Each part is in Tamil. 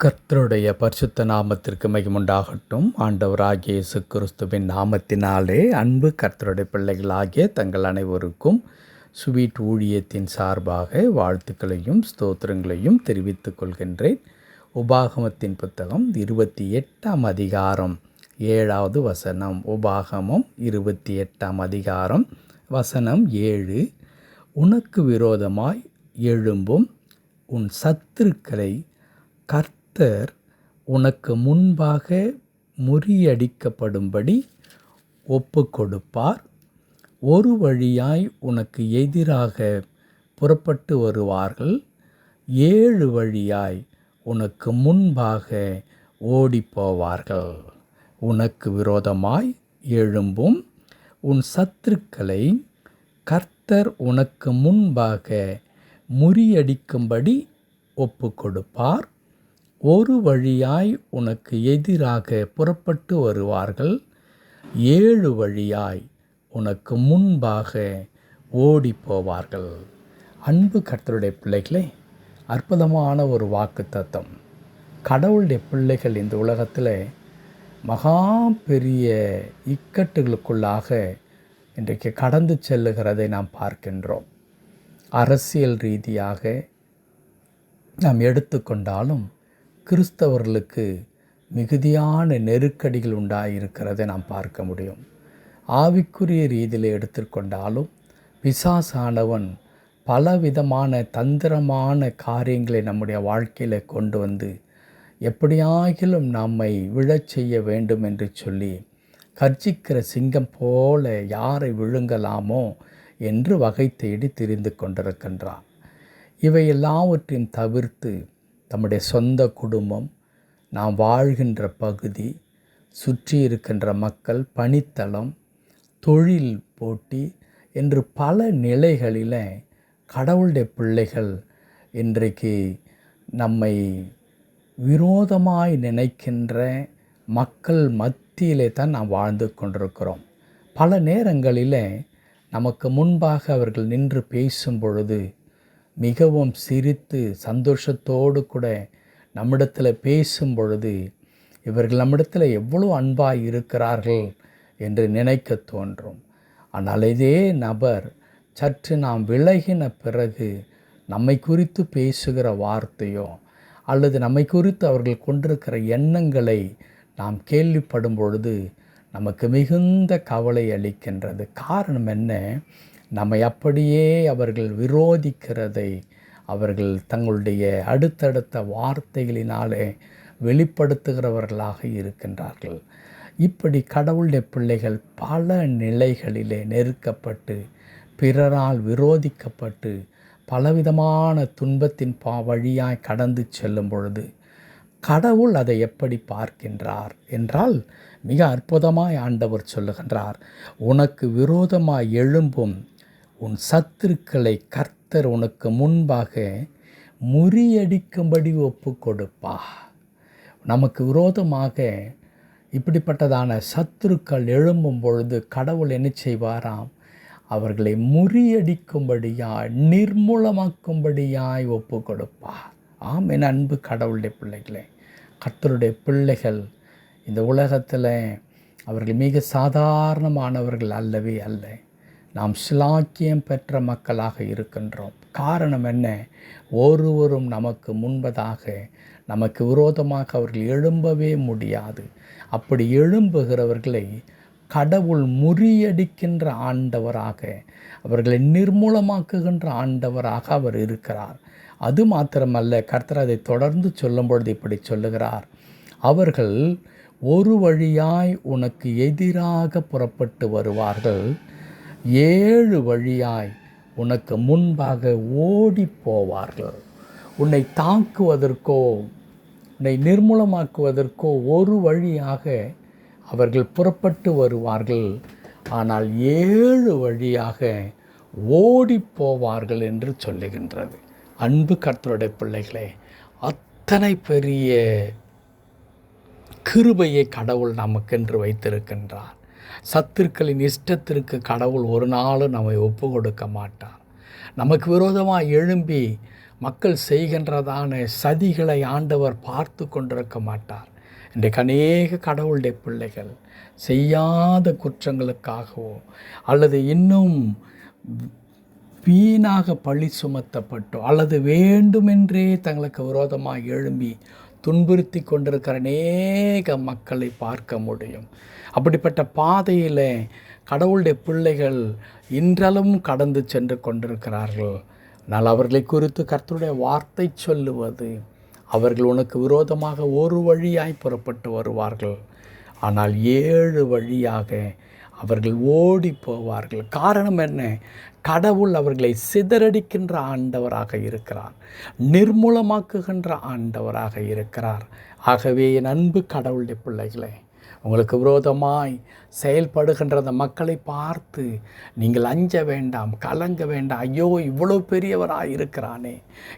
கர்த்தருடைய பரிசுத்த நாமத்திற்கு மகிமுண்டாகட்டும். ஆண்டவராகிய இயேசு கிறிஸ்துவின் நாமத்தினாலே அன்பு கர்த்தருடைய பிள்ளைகளாகிய தங்கள் அனைவருக்கும் ஸ்வீட் ஊழியத்தின் சார்பாக வாழ்த்துக்களையும் ஸ்தோத்திரங்களையும் தெரிவித்துக் கொள்கின்றேன். உபாகமத்தின் புத்தகம் 28ஆம் அதிகாரம் 7வது வசனம். உபாகமம் 28ஆம் அதிகாரம் வசனம் 7. உனக்கு விரோதமாய் எழும்பும் உன் சத்துருக்களை கர்த்தர் உனக்கு முன்பாக முறியடிக்கப்படும்படி ஒப்பு கொடுப்பார். ஒரு வழியாய் உனக்கு எதிராக புறப்பட்டு வருவார்கள், 7 வழியாய் உனக்கு முன்பாக ஓடிப்போவார்கள். உனக்கு விரோதமாய் எழும்பும் உன் சத்துருக்களை கர்த்தர் உனக்கு முன்பாக முறியடிக்கும்படி ஒப்பு கொடுப்பார். ஒரு வழியாய் உனக்கு எதிராக புறப்பட்டு வருவார்கள், 7 வழியாய் உனக்கு முன்பாக ஓடிப்போவார்கள். அன்பு கர்த்தருடைய பிள்ளைகளே, அற்புதமான ஒரு வாக்குத்தத்தம். கடவுளுடைய பிள்ளைகள் இந்த உலகத்தில் மகா பெரிய இக்கட்டுகளுக்குள்ளாக இன்றைக்கு கடந்து செல்லுகிறதை நாம் பார்க்கின்றோம். அரசியல் ரீதியாக நாம் எடுத்துக்கொண்டாலும் கிறிஸ்தவர்களுக்கு மிகுதியான நெருக்கடிகள் உண்டாயிருக்கிறதை நாம் பார்க்க முடியும். ஆவிக்குரிய ரீதியில் எடுத்துக்கொண்டாலும் பிசாசானவன் பலவிதமான தந்திரமான காரியங்களை நம்முடைய வாழ்க்கையில் கொண்டு வந்து எப்படியாகிலும் நம்மை விழச் செய்ய வேண்டும் என்று சொல்லி கர்ஜிக்கிற சிங்கம் போல யாரை விழுங்கலாமோ என்று வகை தேடி திரிந்து கொண்டிருக்கின்றான். இவை எல்லாவற்றையும் தவிர்த்து நம்முடைய சொந்த குடும்பம், நாம் வாழ்கின்ற பகுதி, சுற்றி இருக்கின்ற மக்கள், பணித்தளம், தொழில் போட்டி என்று பல நிலைகளில் கடவுளுடைய பிள்ளைகள் இன்றைக்கு நம்மை விரோதமாய் நினைக்கின்ற மக்கள் மத்தியிலே தான் நாம் வாழ்ந்து கொண்டிருக்கிறோம். பல நேரங்களில் நமக்கு முன்பாக அவர்கள் நின்று பேசும் பொழுது மிகவும் சிரித்து சந்தோஷத்தோடு கூட நம்மிடத்தில் பேசும் பொழுது இவர்கள் நம்மிடத்தில் எவ்வளோ அன்பாய் இருக்கிறார்கள் என்று நினைக்க தோன்றும். ஆனால் இதே நபர் சற்று நாம் விலகின பிறகு நம்மை குறித்து பேசுகிற வார்த்தையோ அல்லது நம்மை குறித்து அவர்கள் கொண்டிருக்கிற எண்ணங்களை நாம் கேள்விப்படும் பொழுது நமக்கு மிகுந்த கவலை அளிக்கின்றது. காரணம் என்ன? நம்மை அப்படியே அவர்கள் விரோதிக்கிறதை அவர்கள் தங்களுடைய அடுத்தடுத்த வார்த்தைகளினாலே வெளிப்படுத்துகிறவர்களாக இருக்கின்றார்கள். இப்படி கடவுளுடைய பிள்ளைகள் பல நிலைகளிலே நெருக்கப்பட்டு பிறரால் விரோதிக்கப்பட்டு பலவிதமான துன்பத்தின் வழியாய் கடந்து செல்லும் பொழுது கடவுள் அதை எப்படி பார்க்கின்றார் என்றால், மிக அற்புதமாய் ஆண்டவர் சொல்லுகின்றார், உனக்கு விரோதமாய் எழும்பும் உன் சத்துருக்களை கர்த்தர் உனக்கு முன்பாக முறியடிக்கும்படி ஒப்பு கொடுப்பா. நமக்கு விரோதமாக இப்படிப்பட்டதான சத்துருக்கள் எழும்பும் பொழுது கடவுள் என்ன செய்வாராம்? அவர்களை முறியடிக்கும்படியாய் நிர்மூலமாக்கும்படியாய் ஒப்பு கொடுப்பார். ஆம், என் அன்பு கடவுளுடைய பிள்ளைகளே, கர்த்தருடைய பிள்ளைகள் இந்த உலகத்தில் அவர்கள் மிக சாதாரணமானவர்கள் அல்லவே அல்ல. நாம் சிலாக்கியம் பெற்ற மக்களாக இருக்கின்றோம். காரணம் என்ன? ஒருவரும் நமக்கு முன்பதாக நமக்கு விரோதமாக அவர்கள் எழும்பவே முடியாது. அப்படி எழும்புகிறவர்களை கடவுள் முறியடிக்கின்ற ஆண்டவராக, அவர்களை நிர்மூலமாக்குகின்ற ஆண்டவராக அவர் இருக்கிறார். அது மாத்திரமல்ல, கர்த்தர் அதை தொடர்ந்து சொல்லும் பொழுது இப்படி சொல்லுகிறார், அவர்கள் ஒரு வழியாய் உனக்கு எதிராக புறப்பட்டு வருவார்கள், 7 வழியாய் உனக்கு முன்பாக ஓடி போவார்கள். உன்னை தாக்குவதற்கோ உன்னை நிர்மூலமாக்குவதற்கோ ஒரு வழியாக அவர்கள் புறப்பட்டு வருவார்கள், ஆனால் 7 வழியாக ஓடி போவார்கள் என்று சொல்லுகின்றது. அன்பு கர்த்தருடைய பிள்ளைகளே, அத்தனை பெரிய கிருபையை கடவுள் நமக்கென்று வைத்திருக்கின்றார். சத்துருக்களின் இஷ்டத்திற்கு கடவுள் ஒரு நாளும் நம்மை ஒப்பு கொடுக்க மாட்டார். நமக்கு விரோதமாக எழும்பி மக்கள் செய்கின்றதான சதிகளை ஆண்டவர் பார்த்து கொண்டிருக்க மாட்டார். இன்றைக்கு அநேக கடவுளுடைய பிள்ளைகள் செய்யாத குற்றங்களுக்காகவோ அல்லது இன்னும் வீணாக பழி சுமத்தப்பட்டோ அல்லது வேண்டுமென்றே தங்களுக்கு விரோதமாக எழும்பி துன்புறுத்தி கொண்டிருக்கிற அநேக மக்களை பார்க்க முடியும். அப்படிப்பட்ட பாதையில் கடவுளுடைய பிள்ளைகள் இன்றளவும் கடந்து சென்று கொண்டிருக்கிறார்கள். ஆனால் அவர்களை குறித்து கர்த்தருடைய வார்த்தை சொல்லுவது, அவர்கள் உனக்கு விரோதமாக ஒரு வழியாய் புறப்பட்டு வருவார்கள், ஆனால் 7 வழியாக அவர்கள் ஓடி போவார்கள். காரணம் என்ன? கடவுள் அவர்களை சிதறடிக்கின்ற ஆண்டவராக இருக்கிறார், நிர்மூலமாக்குகின்ற ஆண்டவராக இருக்கிறார். ஆகவே என் அன்பு கடவுளுடைய பிள்ளைகளே, உங்களுக்கு விரோதமாய் செயல்படுகின்ற அந்த மக்களை பார்த்து நீங்கள் அஞ்ச வேண்டாம், கலங்க வேண்டாம். ஐயோ, இவ்வளோ பெரியவராக இருக்கிறானே,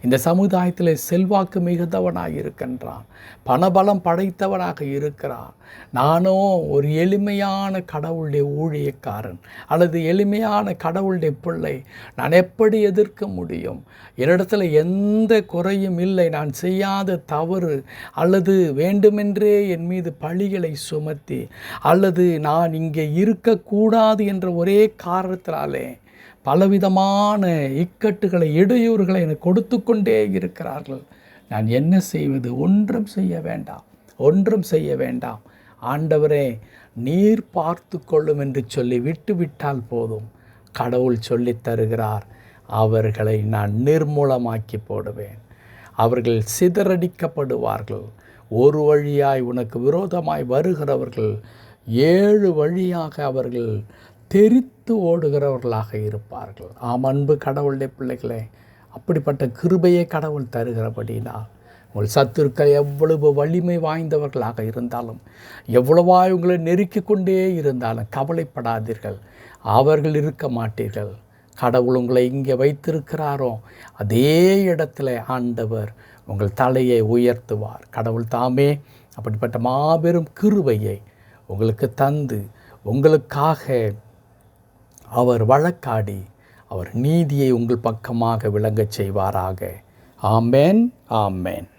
இந்த சமுதாயத்தில் செல்வாக்கு மிகுந்தவனாக இருக்கின்றான், பணபலம் படைத்தவனாக இருக்கிறான், நானோ ஒரு எளிமையான கடவுளுடைய ஊழியக்காரன் அல்லது எளிமையான கடவுளுடைய பிள்ளை, நான் எப்படி எதிர்க்க முடியும்? என்னிடத்தில் எந்த குறையும் இல்லை, நான் செய்யாத தவறு அல்லது வேண்டுமென்றே என் மீது பழிகளை சுமத்தி அல்லது நான் இங்கே இருக்கக்கூடாது என்ற ஒரே காரணத்தினாலே பலவிதமான இக்கட்டுகளை இடையூறுகளை எனக்கு கொடுத்து கொண்டே இருக்கிறார்கள். நான் என்ன செய்வது? ஒன்றும் செய்ய வேண்டாம், ஒன்றும் செய்ய வேண்டாம். ஆண்டவரே, நீர் பார்த்து கொள்ளும் என்று சொல்லி விட்டுவிட்டால் போதும். கடவுள் சொல்லித் தருகிறார், அவர்களை நான் நிர்மூலமாக்கி போடுவேன், அவர்கள் சிதறடிக்கப்படுவார்கள். ஒரு வழியாய் உனக்கு விரோதமாய் வருகிறவர்கள் 7 வழியாக அவர்கள் தெரித்து ஓடுகிறவர்களாக இருப்பார்கள். அன்பு கடவுளுடைய பிள்ளைகளே, அப்படிப்பட்ட கிருபையை கடவுள் தருகிறபடினால் உங்கள் சத்துருக்கள் எவ்வளவு வலிமை வாய்ந்தவர்களாக இருந்தாலும், எவ்வளவாய் உங்களை நெருக்கி கொண்டே இருந்தாலும் கவலைப்படாதீர்கள், அவர்கள் இருக்க மாட்டீர்கள். கடவுள் உங்களை இங்கே வைத்திருக்கிறாரோ அதே இடத்துல ஆண்டவர் உங்கள் தலையை உயர்த்துவார். கடவுள் தாமே அப்படிப்பட்ட மாபெரும் கிருபையை உங்களுக்கு தந்து உங்களுக்காக அவர் வழக்காடி அவர் நீதியை உங்கள் பக்கமாக விளங்கச் செய்வாராக. ஆமென், ஆமென்.